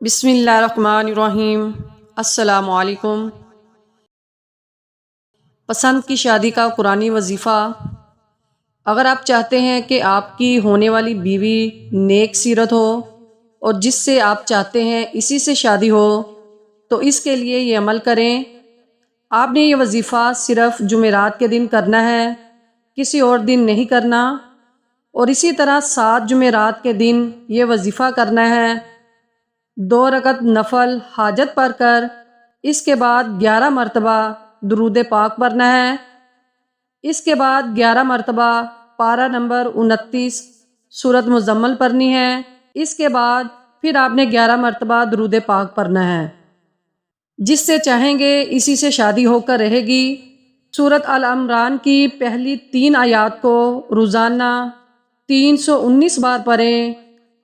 بسم اللہ الرحمن الرحیم۔ السلام علیکم۔ پسند کی شادی کا قرآنی وظیفہ۔ اگر آپ چاہتے ہیں کہ آپ کی ہونے والی بیوی نیک سیرت ہو اور جس سے آپ چاہتے ہیں اسی سے شادی ہو تو اس کے لیے یہ عمل کریں۔ آپ نے یہ وظیفہ صرف جمعرات کے دن کرنا ہے، کسی اور دن نہیں کرنا، اور اسی طرح 7 جمعرات کے دن یہ وظیفہ کرنا ہے۔ 2 رکعت نفل حاجت پڑھ کر اس کے بعد 11 مرتبہ درود پاک پڑھنا ہے۔ اس کے بعد 11 مرتبہ پارہ نمبر 29 سورۃ مزمل پڑھنی ہے۔ اس کے بعد پھر آپ نے 11 مرتبہ درود پاک پڑھنا ہے۔ جس سے چاہیں گے اسی سے شادی ہو کر رہے گی۔ سورۃ آل عمران کی پہلی 3 آیات کو روزانہ 319 بار پڑھیں۔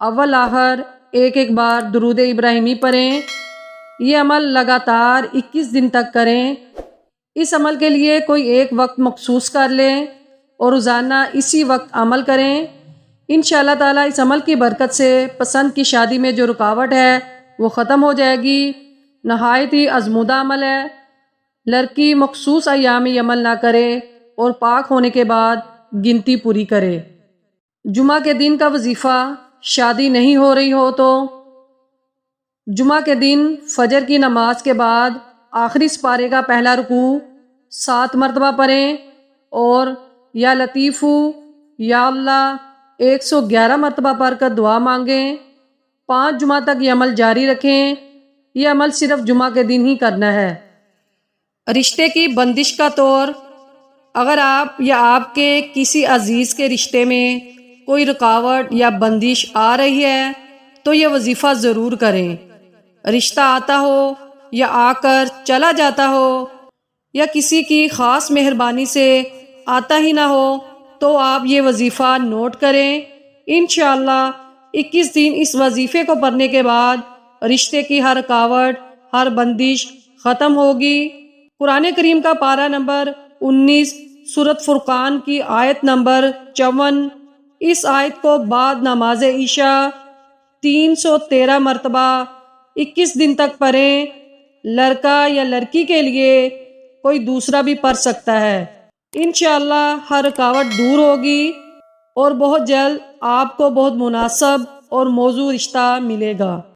اول آخر ایک بار درود ابراہیمی پڑھیں۔ یہ عمل لگاتار 21 دن تک کریں۔ اس عمل کے لیے کوئی ایک وقت مخصوص کر لیں اور روزانہ اسی وقت عمل کریں۔ انشاءاللہ تعالیٰ اس عمل کی برکت سے پسند کی شادی میں جو رکاوٹ ہے وہ ختم ہو جائے گی۔ نہایت ہی آزمودہ عمل ہے۔ لڑکی مخصوص ایام میں یہ عمل نہ کرے اور پاک ہونے کے بعد گنتی پوری کرے۔ جمعہ کے دن کا وظیفہ، شادی نہیں ہو رہی ہو تو جمعہ کے دن فجر کی نماز کے بعد آخری سپارے کا پہلا رکوع 7 مرتبہ پڑھیں اور یا لطیف یا اللہ 111 مرتبہ پڑھ کر دعا مانگیں۔ 5 جمعہ تک یہ عمل جاری رکھیں۔ یہ عمل صرف جمعہ کے دن ہی کرنا ہے۔ رشتے کی بندش کا طور، اگر آپ یا آپ کے کسی عزیز کے رشتے میں کوئی رکاوٹ یا بندش آ رہی ہے تو یہ وظیفہ ضرور کریں۔ رشتہ آتا ہو یا آ کر چلا جاتا ہو یا کسی کی خاص مہربانی سے آتا ہی نہ ہو تو آپ یہ وظیفہ نوٹ کریں۔ انشاءاللہ 21 دن اس وظیفے کو پڑھنے کے بعد رشتے کی ہر رکاوٹ، ہر بندش ختم ہوگی۔ قرآن کریم کا پارہ نمبر 19 سورۃ فرقان کی آیت نمبر 54، اس آیت کو بعد نماز عشاء 313 مرتبہ 21 دن تک پڑھیں۔ لڑکا یا لڑکی کے لیے کوئی دوسرا بھی پڑھ سکتا ہے۔ انشاءاللہ ہر رکاوٹ دور ہوگی اور بہت جلد آپ کو بہت مناسب اور موزوں رشتہ ملے گا۔